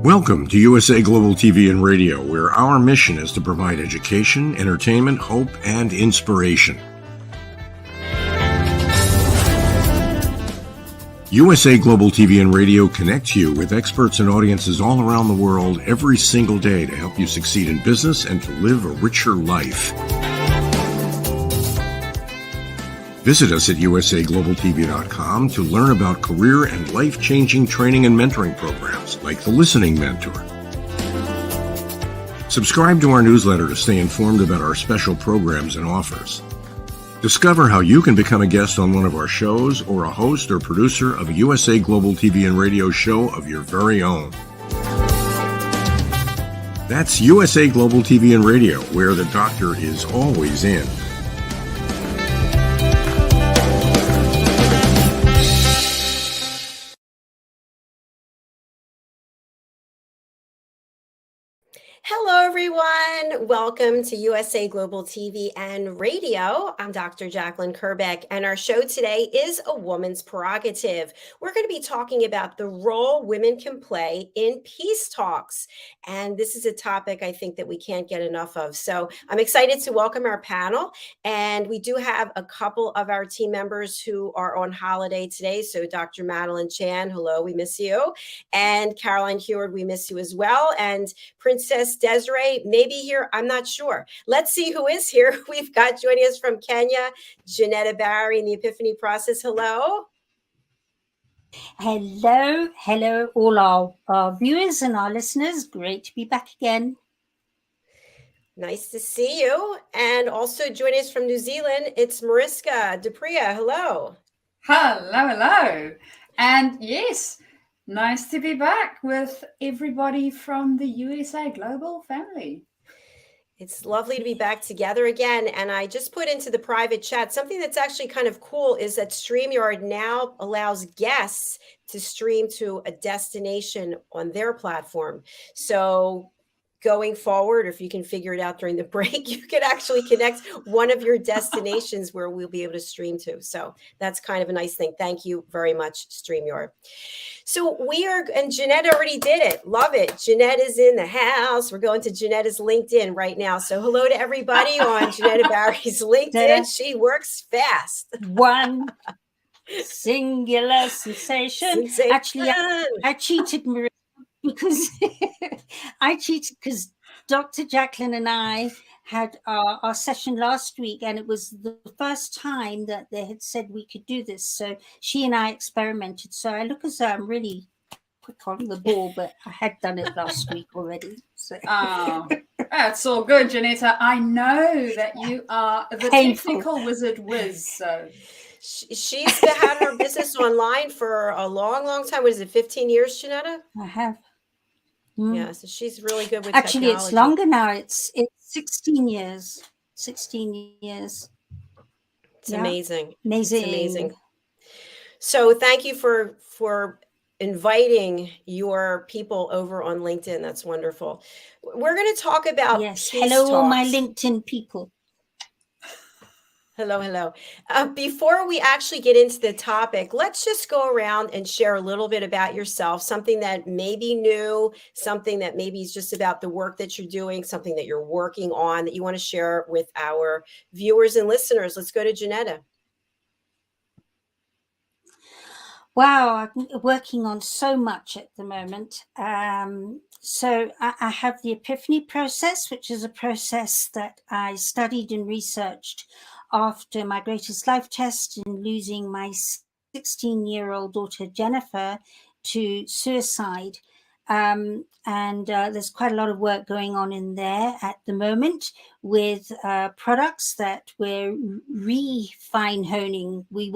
Welcome to USA Global TV and Radio, where our mission is to provide education, entertainment, hope, and inspiration. USA Global TV and Radio connects you with experts and audiences all around the world every single day to help you succeed in business and to live a richer life. Visit us at usaglobaltv.com to learn about career and life-changing training and mentoring programs like the Listening Mentor. Subscribe to our newsletter to stay informed about our special programs and offers. Discover how you can become a guest on one of our shows or a host or producer of a USA Global TV and Radio show of your very own. That's USA Global TV and Radio, where the doctor is always in. Hello, everyone. Welcome to USA Global TV and Radio. I'm Dr. Jacalyn KERBECK, and our show today is A Woman's Prerogative. We're going to be talking about the role women can play in peace talks. And this is a topic I think that we can't get enough of. So I'm excited to welcome our panel. And we do have a couple of our team members who are on holiday today. So Dr. Madeline Chan, hello, we miss you. And Caroline HEWARD, we miss you as well. And Princess DESZIREE may be here. I'm not sure. Let's see who is here. We've got joining us from Kenya, JENETTA Barry in the Epiphany Process. Hello. Hello, all our viewers and our listeners. Great to be back again. Nice to see you. And also joining us from New Zealand, it's MARISKA. Hello. Hello. And yes, nice to be back with everybody from the USA Global family. It's lovely to be back together again. And I just put into the private chat, something that's actually kind of cool is that StreamYard now allows guests to stream to a destination on their platform. So going forward, if you can figure it out during the break, you can actually connect one of your destinations where we'll be able to stream to. So that's kind of a nice thing. Thank you very much, StreamYard. So and JENETTA already did it. Love it. JENETTA is in the house. We're going to JENETTA's LinkedIn right now. So hello to everybody on JENETTA Barry's LinkedIn. She works fast. One singular sensation. Actually, I cheated, Maria. Because Dr. Jacalyn and I had our session last week, and it was the first time that they had said we could do this. So she and I experimented. So I look as though I'm really quick on the ball, but I had done it last week already. So. Oh, that's all good, JENETTA. I know that you are the technical wizard whiz. So. She's had her business online for a long time. What is it, 15 years, JENETTA? I have. Yeah, so she's really good with Actually, technology. It's longer now. It's 16 years. 16 years. It's amazing. It's amazing. So thank you for inviting your people over on LinkedIn. That's wonderful. We're going to talk about peace talks. All my LinkedIn people. Hello. Before we actually get into the topic, let's just go around and share a little bit about yourself, something that may be new, something that maybe is just about the work that you're doing, something that you're working on that you want to share with our viewers and listeners. Let's go to JENETTA. Wow, I'm working on so much at the moment. So I have the Epiphany process, which is a process that I studied and researched after my greatest life test and losing my 16-year-old daughter, Jennifer, to suicide. There's quite a lot of work going on in there at the moment with products that we're refine honing. We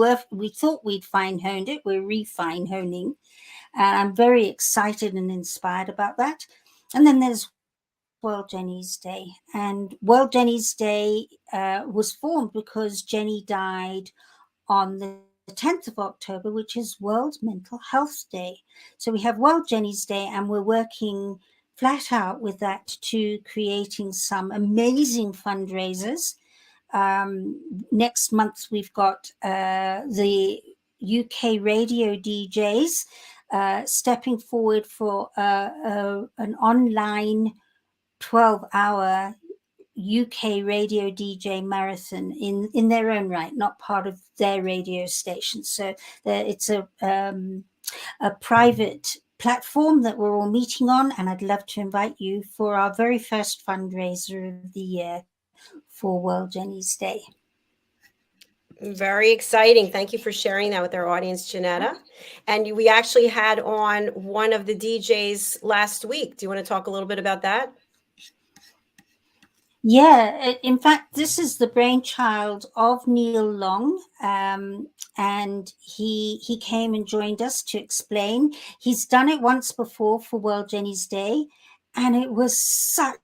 thought we'd fine honed it. We're refine honing. I'm very excited and inspired about that. And then there's World Jenny's Day. And World Jenny's Day was formed because Jenny died on the 10th of October, which is World Mental Health Day. So we have World Jenny's Day, and we're working flat out with that to creating some amazing fundraisers. Next month, we've got the UK radio DJs stepping forward for an online 12-hour UK radio DJ marathon in their own right, not part of their radio station. So it's a private platform that we're all meeting on, and I'd love to invite you for our very first fundraiser of the year for World Jenny's Day. Very exciting. Thank you for sharing that with our audience, Jenetta. And we actually had on one of the DJs last week. Do you want to talk a little bit about that? Yeah, in fact, this is the brainchild of Neil Long, and he came and joined us to explain. He's done it once before for World Jenny's Day, and it was such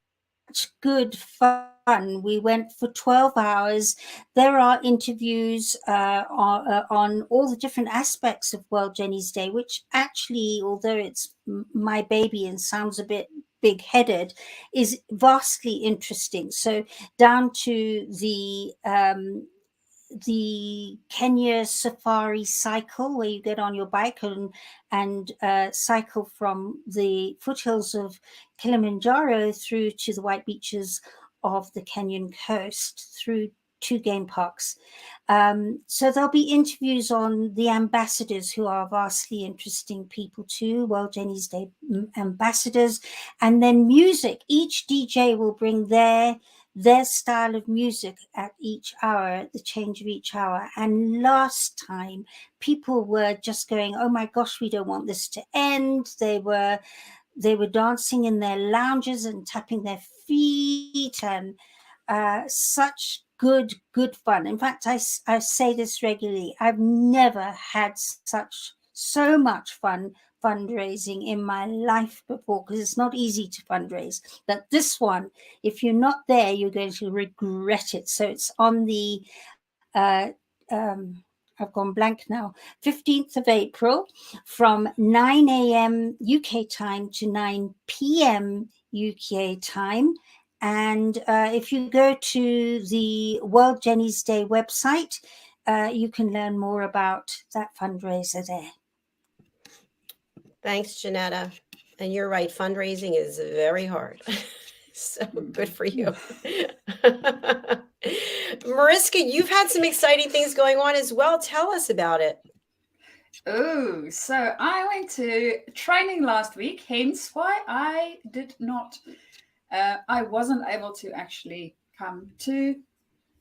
good fun. We went for 12 hours. There are interviews on all the different aspects of World Jenny's Day, which actually, although it's my baby and sounds a bit big-headed, is vastly interesting. So down to the Kenya safari cycle, where you get on your bike and cycle from the foothills of Kilimanjaro through to the white beaches of the Kenyan coast through 2 game parks. So there'll be interviews on the ambassadors, who are vastly interesting people too, World Jenny's Day ambassadors, and then music. Each DJ will bring their style of music at each hour, at the change of each hour. And last time, people were just going, oh my gosh, we don't want this to end. They were dancing in their lounges and tapping their feet, and such good fun. In fact, I say this regularly. I've never had so much fun fundraising in my life before, because it's not easy to fundraise. But this one, if you're not there, you're going to regret it. So it's on the I've gone blank now, 15th of April from 9 a.m. UK time to 9 p.m. UK time. And if you go to the World Jenny's Day website, you can learn more about that fundraiser there. Thanks, Jenetta. And you're right, fundraising is very hard. So good for you. Mariska, you've had some exciting things going on as well. Tell us about it. Oh, so I went to training last week, hence why I wasn't able to actually come to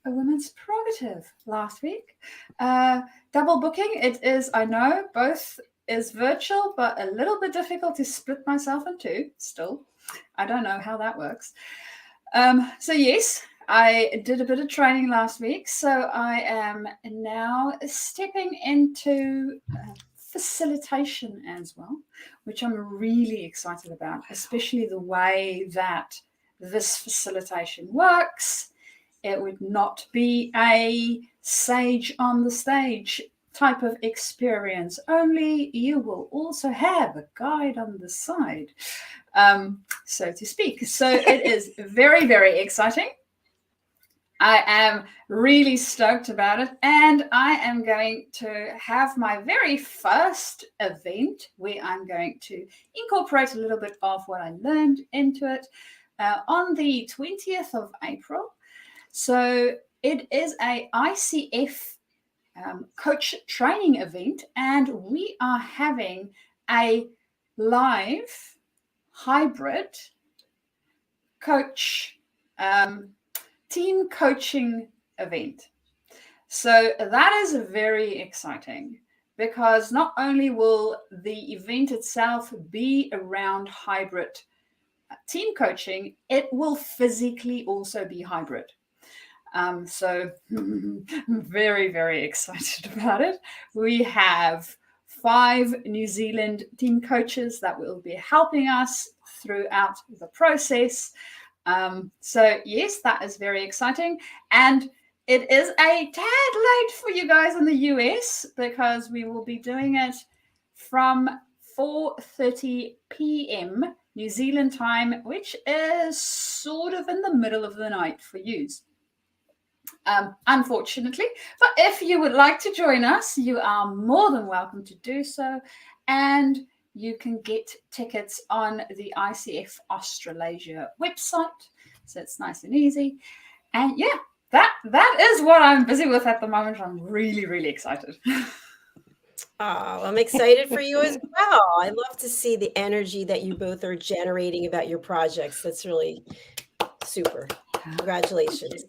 a women's prerogative last week. Double booking, it is, I know, both is virtual, but a little bit difficult to split myself in two still. I don't know how that works. So yes, I did a bit of training last week. So I am now stepping into facilitation as well, which I'm really excited about, especially the way that this facilitation works. It would not be a sage on the stage type of experience, only you will also have a guide on the side, so to speak. So it is very, very exciting. I am really stoked about it, and I am going to have my very first event where I'm going to incorporate a little bit of what I learned into it on the 20th of April. So it is a ICF coach training event, and we are having a live hybrid coach team coaching event. So that is very exciting, because not only will the event itself be around hybrid team coaching, it will physically also be hybrid. So I'm very, very excited about it. We have 5 New Zealand team coaches that will be helping us throughout the process. So yes, that is very exciting. And it is a tad late for you guys in the US, because we will be doing it from 4:30 p.m. New Zealand time, which is sort of in the middle of the night for you. Unfortunately, but if you would like to join us, you are more than welcome to do so. And you can get tickets on the ICF Australasia website. So it's nice and easy. And yeah, that is what I'm busy with at the moment. I'm really, really excited. Oh, I'm excited for you as well. I love to see the energy that you both are generating about your projects. That's really super. Congratulations.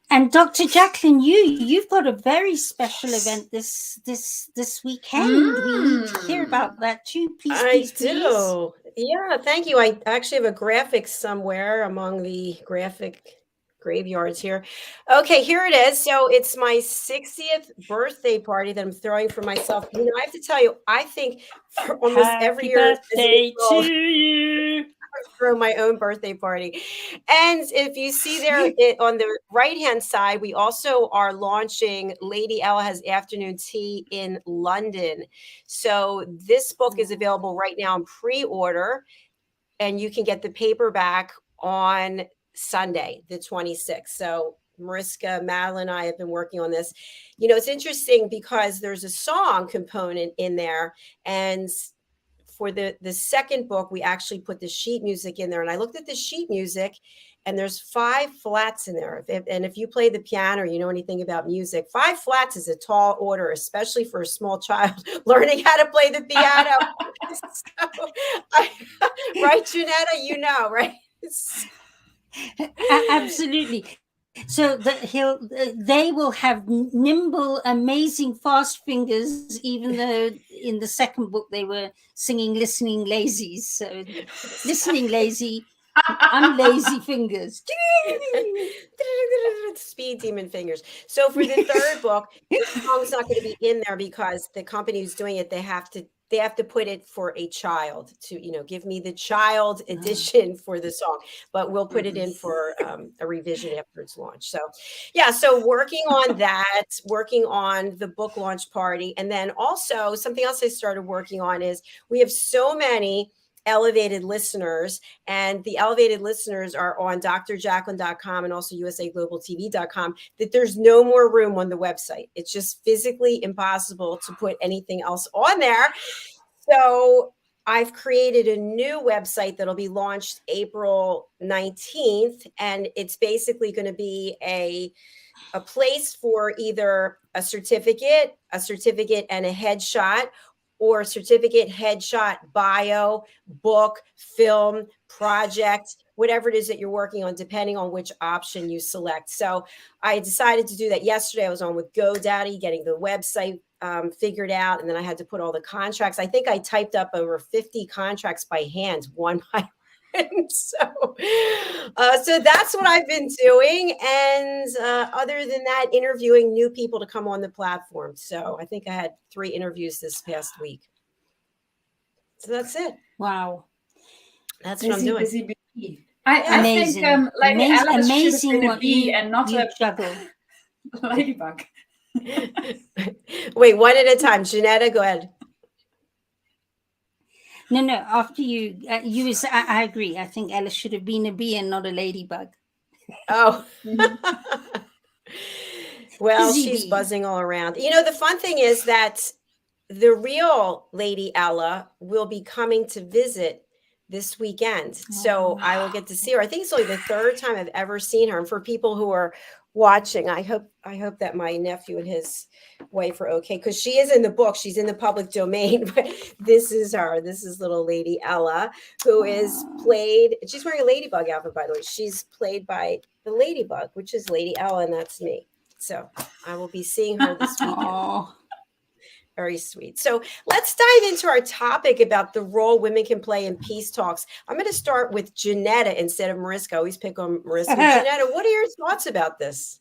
And Dr. Jacqueline, you've got a very special event this weekend. We need to hear about that too. Please, I do. Yeah, thank you. I actually have a graphic somewhere among the graphic graveyards here. Okay, here it is. So it's my 60th birthday party that I'm throwing for myself. You know, I have to tell you, I think for almost every year as an birthday adult, to you. throw my own birthday party. And if you see there on the right-hand side, we also are launching Lady Ella Has Afternoon Tea in London. So this book is available right now in pre-order, and you can get the paperback on Sunday, the 26th. So Mariska, Madeline, and I have been working on this. You know, it's interesting because there's a song component in there, and for the second book, we actually put the sheet music in there. And I looked at the sheet music, and there's 5 flats in there. And if you play the piano or you know anything about music, 5 flats is a tall order, especially for a small child learning how to play the piano. Right, Jenetta? You know, right? Absolutely. So they will have nimble, amazing, fast fingers, even though in the second book they were singing listening lazies. So listening lazy, unlazy fingers. Speed demon fingers. So for the third book, the song's not going to be in there because the company who's doing it, they have to put it for a child to, you know, give me the child edition for the song, but we'll put it in for a revision after its launch. So yeah, so working on that, working on the book launch party. And then also something else I started working on is we have so many elevated listeners, and the elevated listeners are on drjacqueline.com and also usaglobaltv.com, that there's no more room on the website. It's just physically impossible to put anything else on there. So I've created a new website that'll be launched April 19th, and it's basically going to be a place for either a certificate and a headshot, or certificate, headshot, bio, book, film, project, whatever it is that you're working on, depending on which option you select. So I decided to do that yesterday. I was on with GoDaddy, getting the website figured out, and then I had to put all the contracts. I think I typed up over 50 contracts by hand, one by one. So that's what I've been doing. And other than that, interviewing new people to come on the platform. So I think I had 3 interviews this past week. So that's it. Wow. That's what I'm doing. Busy. I think Lady Alice should have been a bee and not a juggle. ladybug. Wait, one at a time. Jenetta, go ahead. No, after you, I agree. I think Alice should have been a bee and not a ladybug. Oh. Well, she's buzzing all around. You know, the fun thing is that the real Lady Ella will be coming to visit this weekend. So I will get to see her. I think it's only the 3rd time I've ever seen her. And for people who are watching, I hope that my nephew and his wife are okay, because she is in the book. She's in the public domain. But this is her. This is little Lady Ella, who is played. She's wearing a ladybug outfit, by the way. She's played by the ladybug, which is Lady Ella, and that's me. So I will be seeing her this weekend. Very sweet. So let's dive into our topic about the role women can play in peace talks. I'm going to start with Jenetta instead of Mariska. I always pick on Mariska. Jenetta, what are your thoughts about this?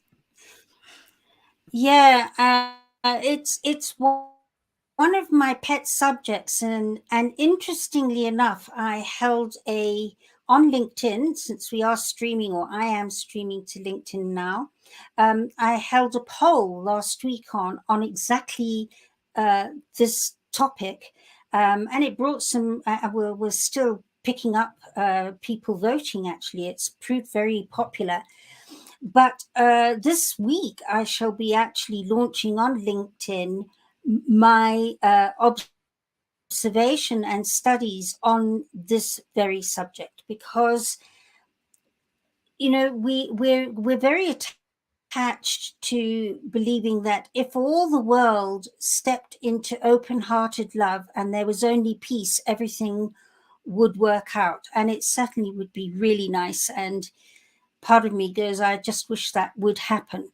Yeah, it's one of my pet subjects, and interestingly enough, I held on LinkedIn, since we are streaming, or I am streaming to LinkedIn now. I held a poll last week on exactly this topic, and it brought some. We're still picking up people voting. Actually, it's proved very popular. But this week, I shall be actually launching on LinkedIn my observation and studies on this very subject, because we're very attached to believing that if all the world stepped into open-hearted love and there was only peace, everything would work out. And it certainly would be really nice. And part of me goes, I just wish that would happen.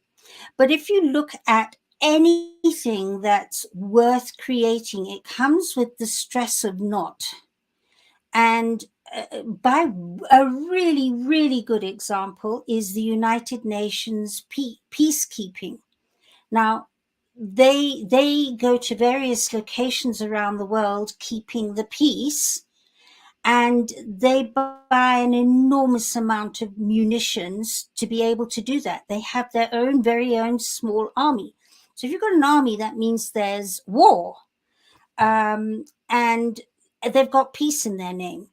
But if you look at anything that's worth creating, it comes with the stress of not. And by a really, really good example is the United Nations peacekeeping. Now, they go to various locations around the world keeping the peace, and they buy an enormous amount of munitions to be able to do that. They have their own very own small army. So if you've got an army, that means there's war, and they've got peace in their name.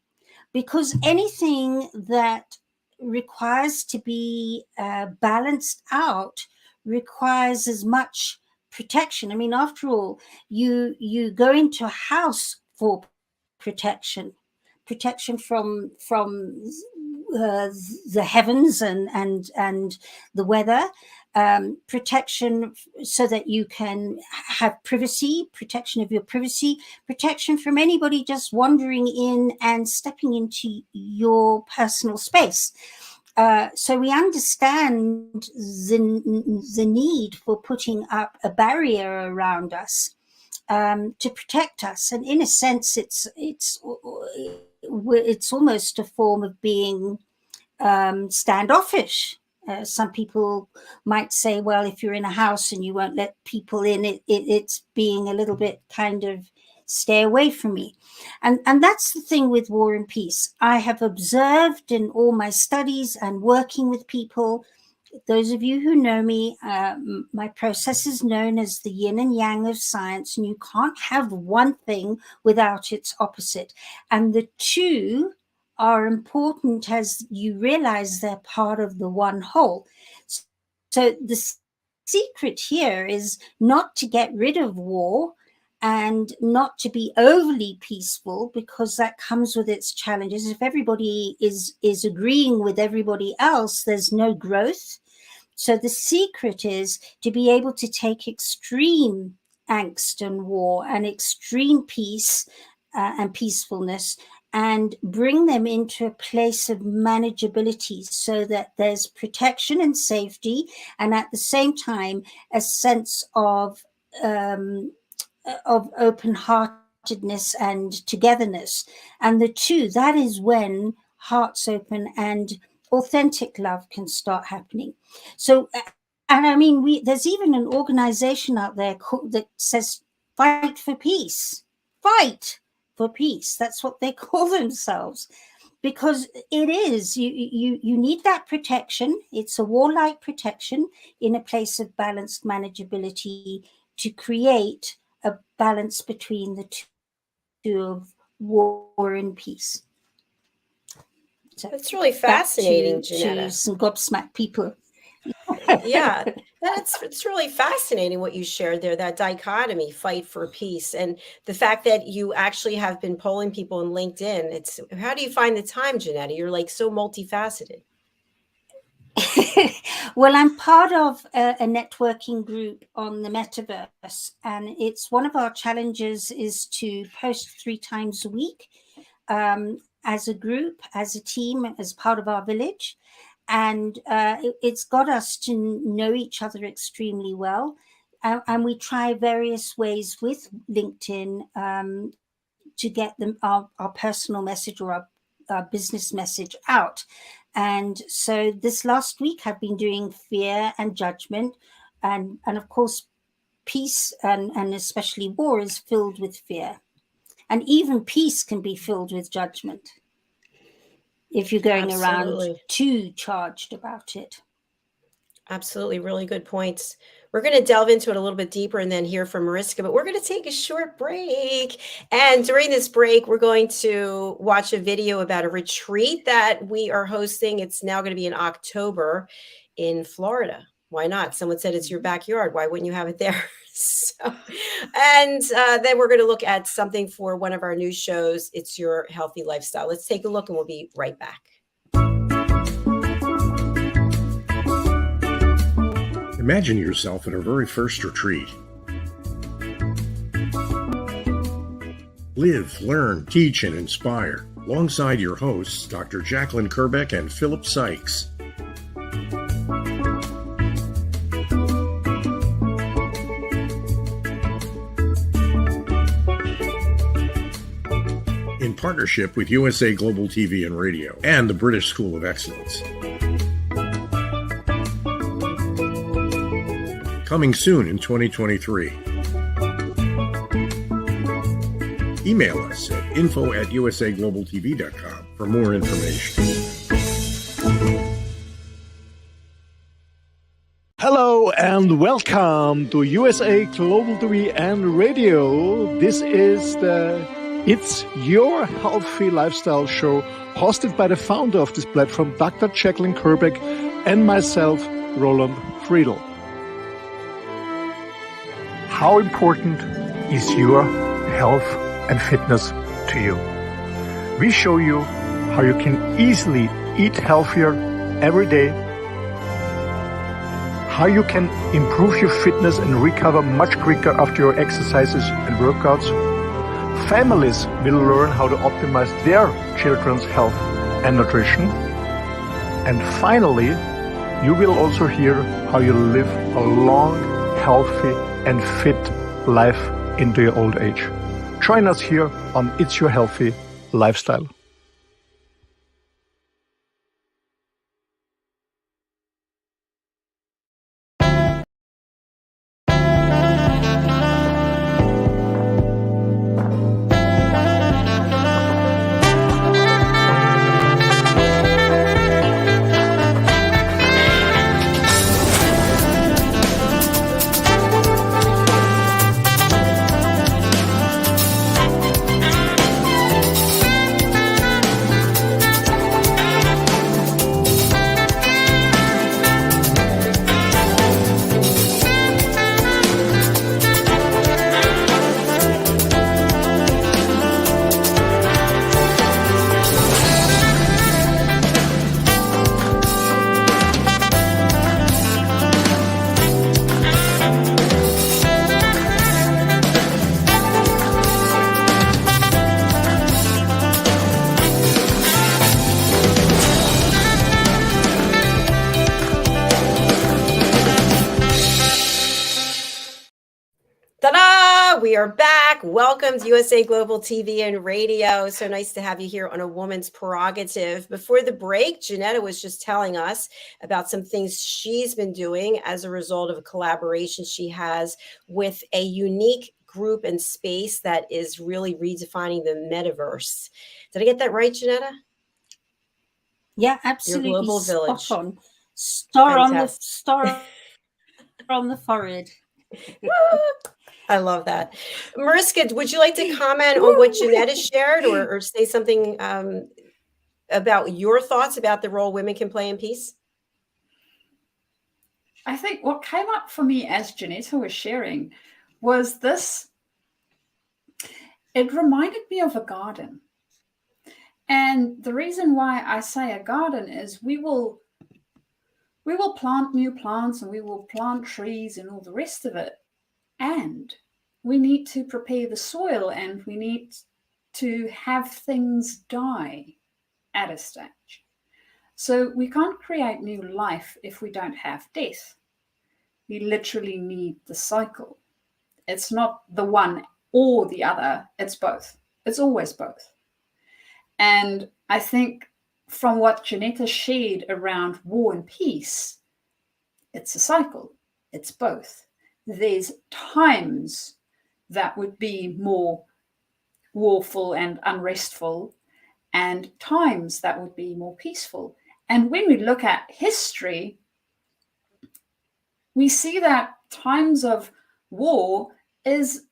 Because anything that requires to be balanced out requires as much protection. I mean, after all, you go into a house for protection from the heavens and the weather, protection so that you can have privacy, protection of your privacy, protection from anybody just wandering in and stepping into your personal space. So we understand the need for putting up a barrier around us to protect us, and in a sense, it's almost a form of being standoffish. Some people might say, well, if you're in a house and you won't let people in, it's being a little bit kind of stay away from me. And that's the thing with war and peace. I have observed in all my studies and working with people, those of you who know me, my process is known as the yin and yang of science, and you can't have one thing without its opposite. And the two are important as you realize they're part of the one whole. So the secret here is not to get rid of war and not to be overly peaceful, because that comes with its challenges. If everybody is agreeing with everybody else, there's no growth. So the secret is to be able to take extreme angst and war and extreme peace and peacefulness and bring them into a place of manageability so that there's protection and safety, and at the same time, a sense of open-heartedness and togetherness. And the two, that is when hearts open and authentic love can start happening. So, and I mean, there's even an organization out there that says, fight for peace, fight for peace. That's what they call themselves, because it is, you need that protection. It's a warlike protection in a place of balanced manageability to create a balance between the two of war and peace. So that's really fascinating, Janetta. To some gobsmacked people. Yeah, it's really fascinating what you shared there, that dichotomy, fight for peace, and the fact that you actually have been polling people in LinkedIn. How do you find the time, Janetta? You're like so multifaceted. Well, I'm part of a networking group on the metaverse, and it's one of our challenges is to post 3 times a week as a group, as a team, as part of our village. And it's got us to know each other extremely well. And we try various ways with LinkedIn to get them our personal message or our business message out. And so this last week I've been doing fear and judgment. And of course, peace and especially war is filled with fear. And even peace can be filled with judgment if you're going around too charged about it. Absolutely. Really good points. We're going to delve into it a little bit deeper and then hear from Mariska, but we're going to take a short break. And during this break, we're going to watch a video about a retreat that we are hosting. It's now going to be in October in Florida. Why not? Someone said it's your backyard. Why wouldn't you have it there? And then we're going to look at something for one of our new shows. It's Your Healthy Lifestyle. Let's take a look and we'll be right back. Imagine yourself at our very first retreat. Live, learn, teach, and inspire alongside your hosts, Dr. Jacalyn KERBECK and Philip Sykes. In partnership with USA Global TV and Radio and the British School of Excellence. Coming soon in 2023. Email us at info@usaglobaltv.com for more information. Hello and welcome to USA Global TV and Radio. This is It's Your Healthy Lifestyle show, hosted by the founder of this platform, Dr. Jacalyn KERBECK, and myself, Roland Friedl. How important is your health and fitness to you? We show you how you can easily eat healthier every day, how you can improve your fitness and recover much quicker after your exercises and workouts. Families will learn how to optimize their children's health and nutrition. And finally, you will also hear how you live a long, healthy, and fit life into your old age. Join us here on It's Your Healthy Lifestyle. We are back. Welcome to USA Global TV and Radio. So nice to have you here on A Woman's Prerogative. Before the break, JENETTA was just telling us about some things she's been doing as a result of a collaboration she has with a unique group and space that is really redefining the metaverse. Did I get that right, JENETTA? Yeah, absolutely. Your global village. Spot on. Star on the forehead. I love that. Mariska, would you like to comment on what JENETTA shared or say something about your thoughts about the role women can play in peace? I think what came up for me as JENETTA was sharing was this. It reminded me of a garden. And the reason why I say a garden is we will plant new plants and we will plant trees and all the rest of it. And we need to prepare the soil and we need to have things die at a stage. So we can't create new life if we don't have death. We literally need the cycle. It's not the one or the other, it's both. It's always both. And I think from what JENETTA shared around war and peace, it's a cycle. It's both. There's times that would be more warful and unrestful, and times that would be more peaceful. And when we look at history, we see that times of war is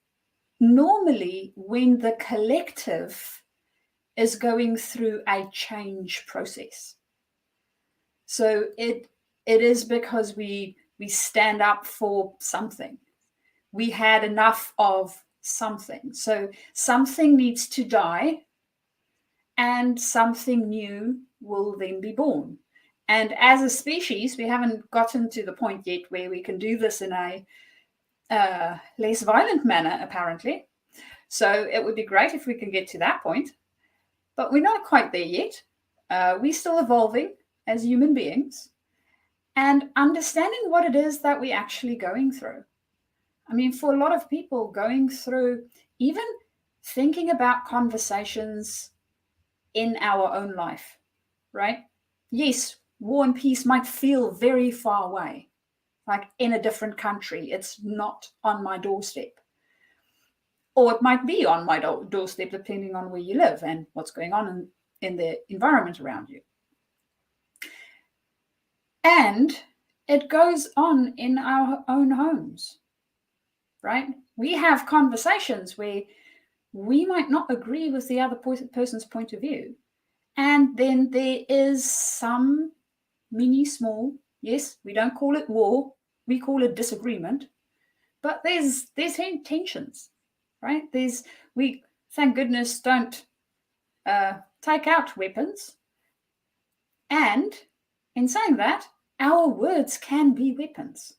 normally when the collective is going through a change process. So it is because we stand up for something. we had enough of something. So something needs to die and something new will then be born. And as a species, we haven't gotten to the point yet where we can do this in a less violent manner, apparently. So it would be great if we can get to that point. But we're not quite there yet. We're still evolving as human beings and understanding what it is that we're actually going through. I mean, for a lot of people going through, even thinking about conversations in our own life, right? Yes, war and peace might feel very far away, like in a different country. It's not on my doorstep. Or it might be on my doorstep, depending on where you live and what's going on in the environment around you. And it goes on in our own homes, right? We have conversations where we might not agree with the other person's point of view. And then there is some mini small, yes, we don't call it war, we call it disagreement, but there's tensions, right? We, thank goodness, don't take out weapons. And in saying that, our words can be weapons.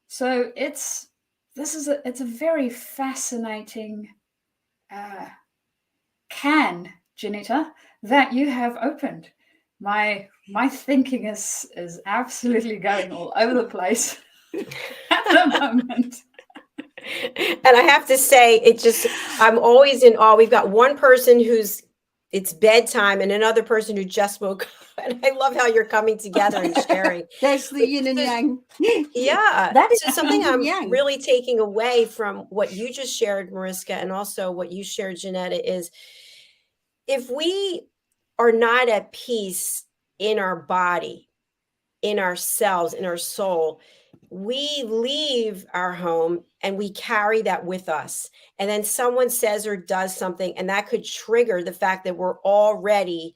So it's a very fascinating can, Jenetta, that you have opened. My thinking is absolutely going all over the place at the moment. And I have to say, I'm always in awe. We've got one person it's bedtime and another person who just woke up. And I love how you're coming together and sharing. There's the yin and yang. Yeah. That is so something I'm yang. really taking away from what you just shared, Mariska, and also what you shared, Jenetta, is if we are not at peace in our body, in ourselves, in our soul, we leave our home and we carry that with us. And then someone says or does something, and that could trigger the fact that we're already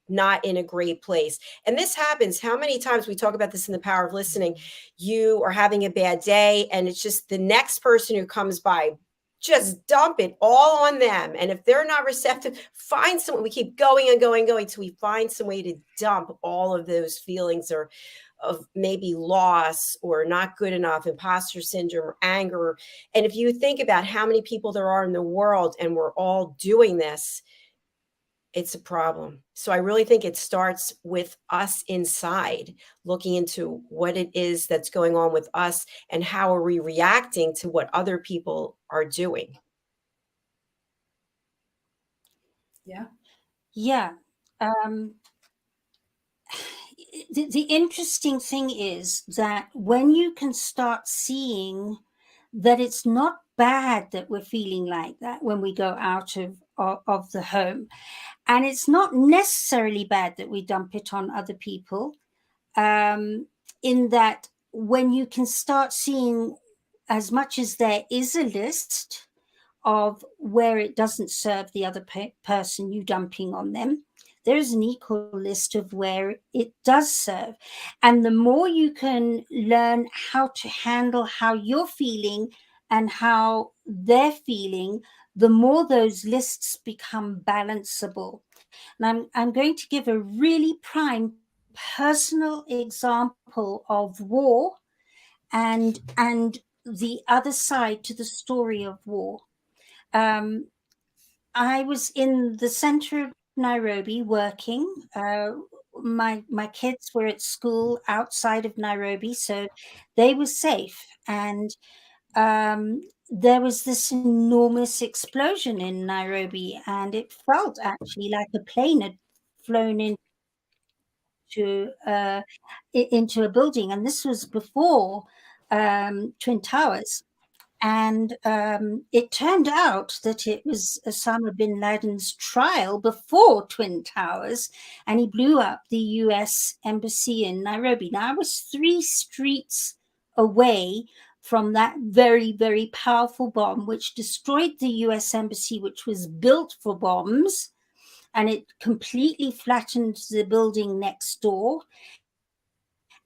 not in a great place. And this happens. How many times we talk about this in the power of listening? You are having a bad day, and it's just the next person who comes by, just dump it all on them. And if they're not receptive, find someone. We keep going and going till we find some way to dump all of those feelings of maybe loss or not good enough, imposter syndrome, or anger. And if you think about how many people there are in the world and we're all doing this, it's a problem. So I really think it starts with us inside, looking into what it is that's going on with us and how are we reacting to what other people are doing. Yeah. Yeah. The interesting thing is that when you can start seeing that it's not bad that we're feeling like that when we go out of the home, and it's not necessarily bad that we dump it on other people, in that when you can start seeing, as much as there is a list of where it doesn't serve the other person you dumping on them, there's an equal list of where it does serve. And the more you can learn how to handle how you're feeling and how they're feeling, the more those lists become balanceable. And I'm going to give a really prime personal example of war and the other side to the story of war. I was in the center of Nairobi working. My kids were at school outside of Nairobi, so they were safe. And there was this enormous explosion in Nairobi, and it felt actually like a plane had flown into a building. And this was before Twin Towers. And it turned out that it was Osama bin Laden's trial before Twin Towers, and he blew up the US embassy in Nairobi. Now, I was 3 streets away from that very, very powerful bomb, which destroyed the US embassy, which was built for bombs, and it completely flattened the building next door.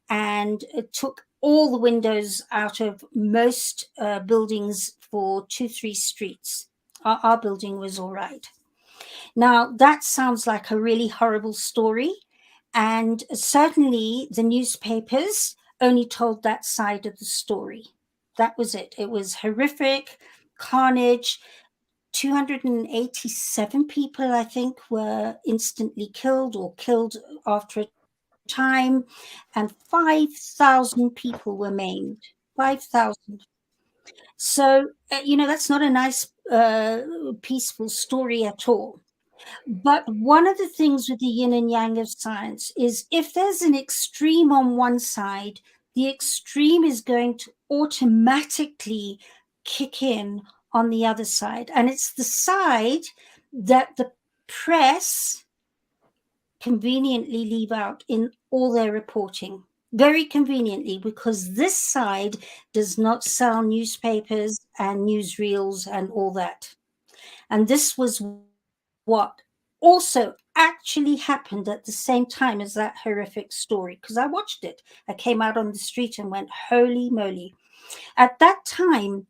And it took all the windows out of most buildings for 2-3 streets. Our building was all right. Now, that sounds like a really horrible story. And certainly the newspapers only told that side of the story. That was it. It was horrific, carnage. 287 people, I think, were instantly killed or killed after a time, and 5,000 people were maimed. 5,000. So, that's not a nice, peaceful story at all. But one of the things with the yin and yang of science is if there's an extreme on one side, the extreme is going to automatically kick in on the other side. And it's the side that the press conveniently leave out in all their reporting. Very conveniently, because this side does not sell newspapers and newsreels and all that. And this was what also actually happened at the same time as that horrific story, because I watched it. I came out on the street and went, holy moly. At that time,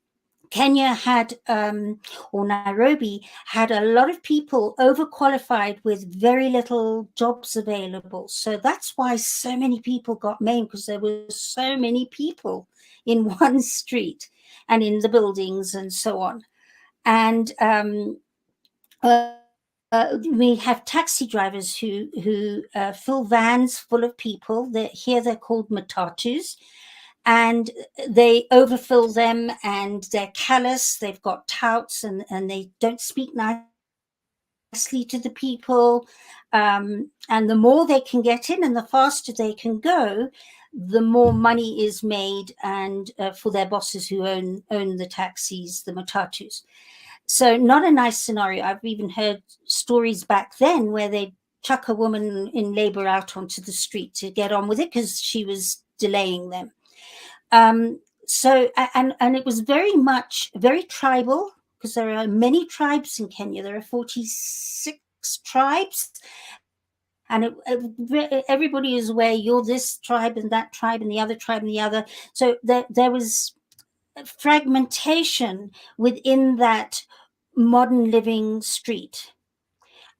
Kenya had, or Nairobi, had a lot of people overqualified with very little jobs available. So that's why so many people got maimed, because there were so many people in one street and in the buildings and so on. And we have taxi drivers who fill vans full of people. Here they're called matatus. And they overfill them, and they're callous. They've got touts, and they don't speak nicely to the people. And the more they can get in and the faster they can go, the more money is made, and for their bosses who own the taxis, the matatus. So not a nice scenario. I've even heard stories back then where they chuck a woman in labor out onto the street to get on with it because she was delaying them. So it was very tribal, because there are many tribes in Kenya. There are 46 tribes, and everybody is aware you're this tribe and that tribe and the other tribe and the other. So there was fragmentation within that modern living street.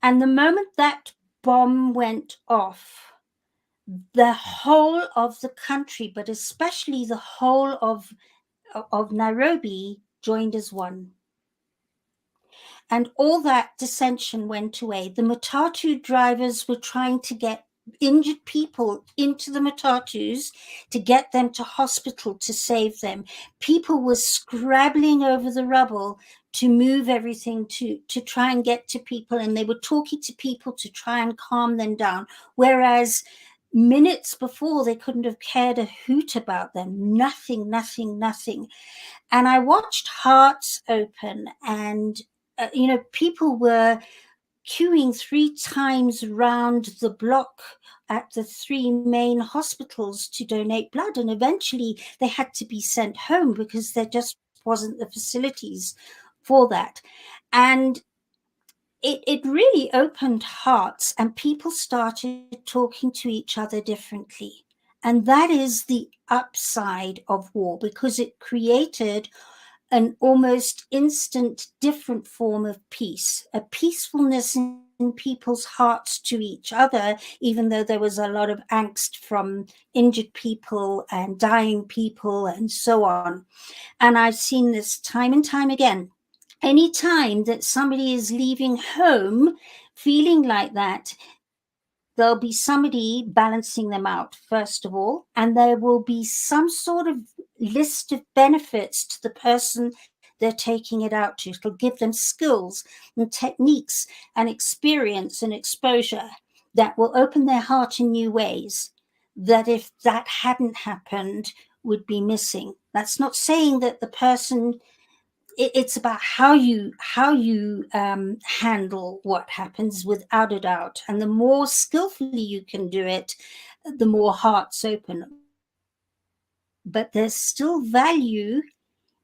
And the moment that bomb went off, the whole of the country, but especially the whole of Nairobi, joined as one. And all that dissension went away. The matatu drivers were trying to get injured people into the matatus to get them to hospital to save them. People were scrabbling over the rubble to move everything to try and get to people, and they were talking to people to try and calm them down. Whereas minutes before, they couldn't have cared a hoot about them. Nothing. And I watched hearts open, and people were queuing 3 times round the block at the 3 main hospitals to donate blood, and eventually they had to be sent home because there just wasn't the facilities for that. And it really opened hearts, and people started talking to each other differently. And that is the upside of war, because it created an almost instant different form of peace, a peacefulness in people's hearts to each other, even though there was a lot of angst from injured people and dying people and so on. And I've seen this time and time again. Any time that somebody is leaving home feeling like that, there'll be somebody balancing them out, first of all, and there will be some sort of list of benefits to the person they're taking it out to. It'll give them skills and techniques and experience and exposure that will open their heart in new ways that, if that hadn't happened, would be missing. That's not saying that the person... It's about how you handle what happens, without a doubt. And the more skillfully you can do it, the more hearts open. But there's still value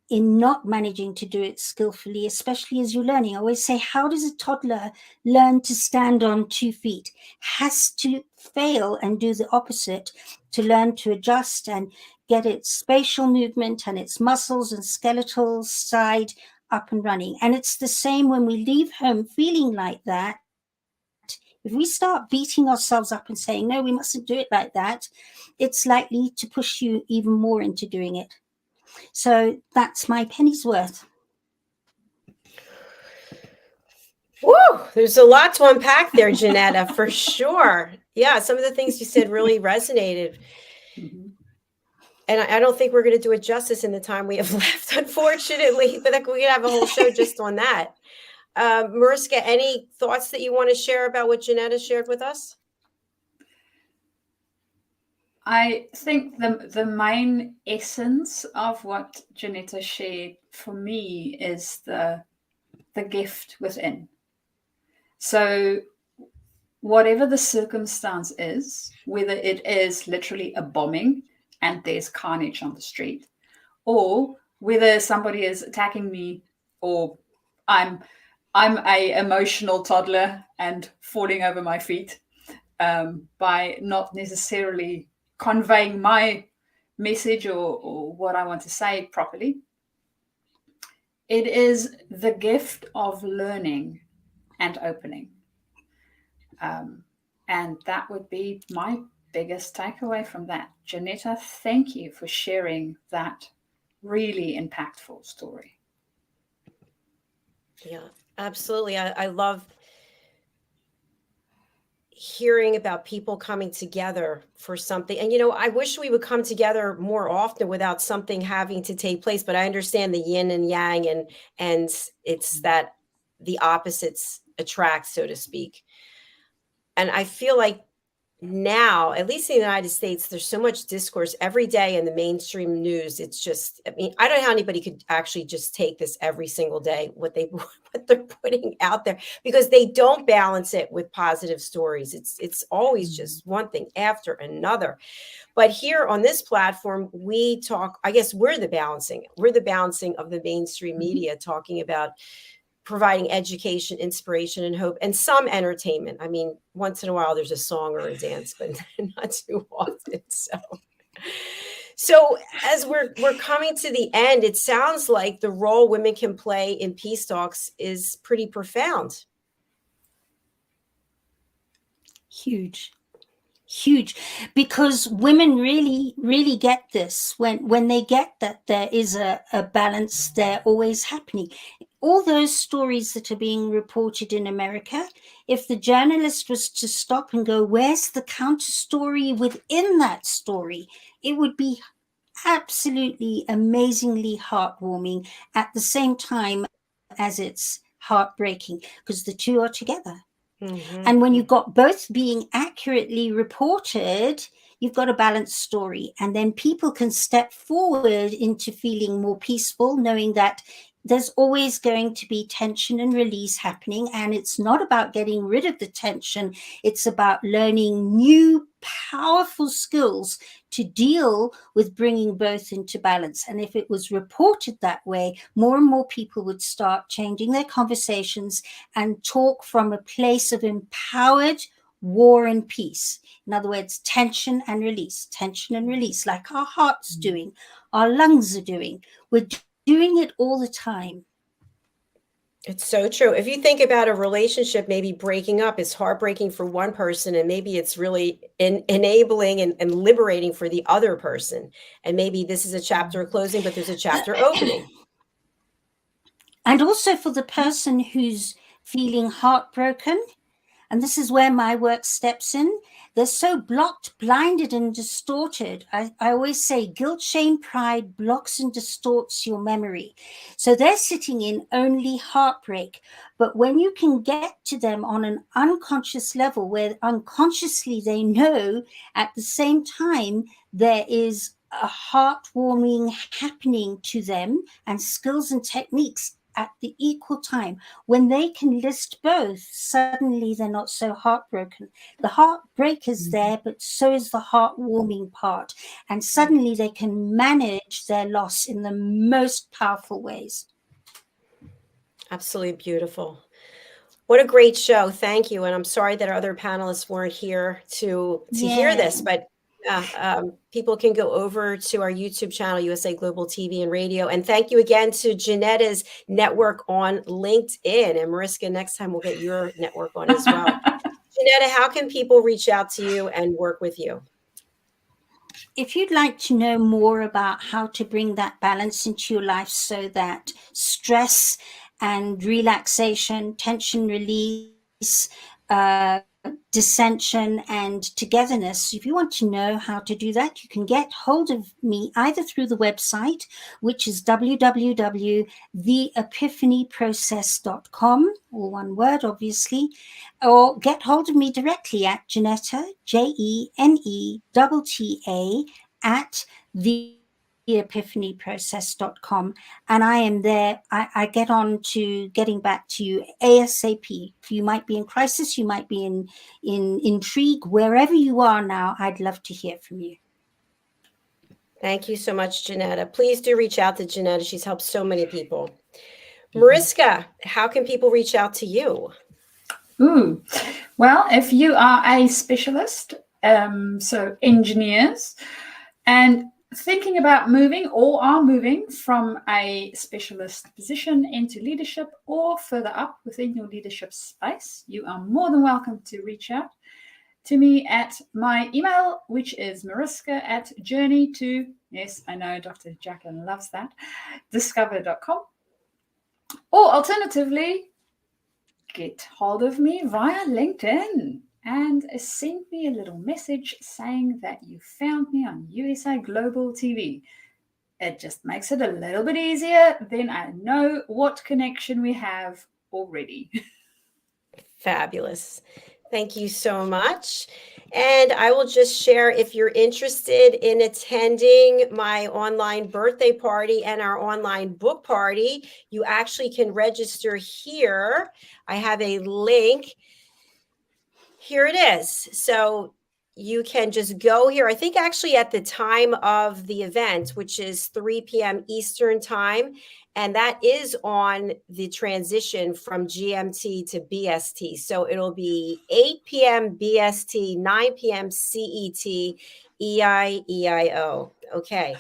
in not managing to do it skillfully, especially as you're learning. I always say, how does a toddler learn to stand on 2 feet? Has to fail and do the opposite to learn to adjust and get its spatial movement and its muscles and skeletal side up and running. And it's the same when we leave home feeling like that. If we start beating ourselves up and saying, no, we mustn't do it like that, it's likely to push you even more into doing it. So that's my penny's worth. Woo! There's a lot to unpack there, Jenetta, for sure. Yeah, some of the things you said really resonated. Mhm. And I don't think we're going to do it justice in the time we have left, unfortunately. But we could have a whole show just on that. Mariska, any thoughts that you want to share about what Jenetta shared with us? I think the main essence of what Jenetta shared for me is the gift within. So whatever the circumstance is, whether it is literally a bombing and there's carnage on the street, or whether somebody is attacking me, or I'm a emotional toddler and falling over my feet by not necessarily conveying my message or what I want to say properly. It is the gift of learning and opening. And that would be my biggest takeaway from that. Jenetta, thank you for sharing that really impactful story. Yeah, absolutely. I love hearing about people coming together for something. And, I wish we would come together more often without something having to take place. But I understand the yin and yang, and it's that the opposites attract, so to speak. And I feel like now, at least in the United States, there's so much discourse every day in the mainstream news. It's just, I mean, I don't know how anybody could actually just take this every single day, what they're putting out there, because they don't balance it with positive stories. It's always just one thing after another. But here on this platform, we talk, I guess we're the balancing of the mainstream media, talking about providing education, inspiration, and hope, and some entertainment. I mean, once in a while there's a song or a dance, but not too often. So as we're coming to the end, it sounds like the role women can play in peace talks is pretty profound. Huge, because women really get this. When they get that there is a balance, they're always happening. All those stories that are being reported in America, if the journalist was to stop and go, where's the counter story within that story, it would be absolutely amazingly heartwarming at the same time as it's heartbreaking, because the two are together. Mm-hmm. And when you've got both being accurately reported, you've got a balanced story. And then people can step forward into feeling more peaceful, knowing that there's always going to be tension and release happening. And it's not about getting rid of the tension. It's about learning new, powerful skills to deal with bringing both into balance. And if it was reported that way, more and more people would start changing their conversations and talk from a place of empowered war and peace. In other words, tension and release, like our heart's doing, our lungs are doing. We're doing it all the time. It's so true. If you think about a relationship, maybe breaking up is heartbreaking for one person, and maybe it's really enabling and liberating for the other person. And maybe this is a chapter closing, but there's a chapter opening. And also for the person who's feeling heartbroken, and this is where my work steps in, they're so blocked, blinded, and distorted. I always say guilt, shame, pride blocks and distorts your memory. So they're sitting in only heartbreak. But when you can get to them on an unconscious level, where unconsciously they know at the same time there is a heartwarming happening to them and skills and techniques at the equal time, when they can list both, suddenly they're not so heartbroken. The heartbreak is there, but so is the heartwarming part. And suddenly they can manage their loss in the most powerful ways. Absolutely beautiful. What a great show. Thank you. And I'm sorry that our other panelists weren't here to hear this, but People can go over to our YouTube channel, USA Global TV and Radio. And thank you again to Jenetta's network on LinkedIn. And Mariska, next time we'll get your network on as well. Jenetta, how can people reach out to you and work with you? If you'd like to know more about how to bring that balance into your life so that stress and relaxation, tension release, dissension and togetherness, if you want to know how to do that, you can get hold of me either through the website, which is www.theepiphanyprocess.com, all one word, obviously, or get hold of me directly at Jenetta, JENETTA, at theepiphanyprocess.com, and I am there. I get on to getting back to you ASAP. You might be in crisis, you might be in intrigue, wherever you are now, I'd love to hear from you. Thank you so much, Jenetta. Please do reach out to Jenetta. She's helped so many people. Mariska, how can people reach out to you? Well, if you are a specialist, so engineers, and thinking about moving or are moving from a specialist position into leadership or further up within your leadership space, you are more than welcome to reach out to me at my email, which is mariska@journey to, yes, I know Dr. Jacqueline loves that, discover.com. Or alternatively, get hold of me via LinkedIn and send me a little message saying that you found me on USA Global TV. It just makes it a little bit easier. Then I know what connection we have already. Fabulous. Thank you so much. And I will just share, if you're interested in attending my online birthday party and our online book party, you actually can register here. I have a link. Here it is. So you can just go here. I think actually at the time of the event, which is 3 p.m. Eastern time, and that is on the transition from GMT to BST. So it'll be 8 p.m. BST, 9 p.m. CET, EIEIO. Okay.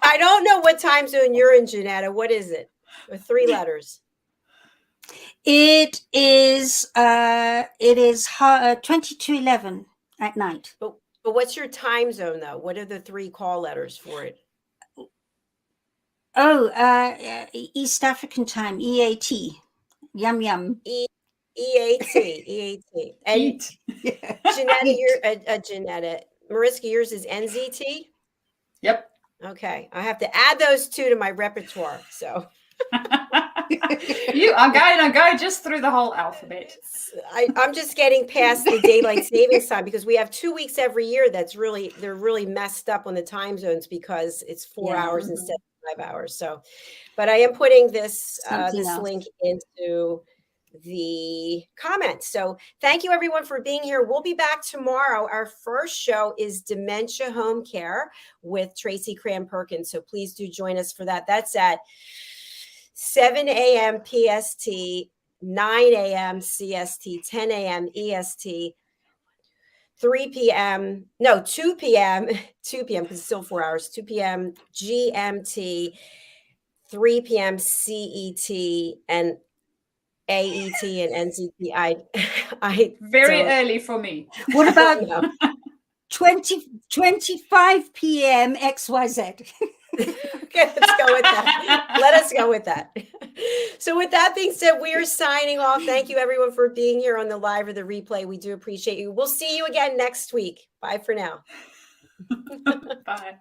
I don't know what time zone you're in, Jenetta. What is it? With 3 letters. It is 22:11 at night. But what's your time zone though? What are the 3 call letters for it? Oh, East African time, EAT. Yum yum. EAT. And Jenetta, you're a Jenetta. Mariska, yours is NZT? Yep. Okay. I have to add those 2 to my repertoire. So You are going to go just through the whole alphabet. I'm just getting past the daylight savings time because we have 2 weeks every year they're really messed up on the time zones because it's 4 hours instead of 5 hours. So, but I am putting this link into the comments. So thank you everyone for being here. We'll be back tomorrow. Our first show is Dementia Home Care with Tracy Cram-Perkins. So please do join us for that. That's at 7 a.m. PST, 9 a.m. CST, 10 a.m. EST, 2 p.m. because it's still 4 hours, 2 p.m. GMT, 3 p.m. CET, and AET and NCT. I very early for me. What about 25 p.m. XYZ? Okay, let's go with that. Let us go with that. So with that being said, we are signing off. Thank you everyone for being here on the live or the replay. We do appreciate you. We'll see you again next week. Bye for now. Bye.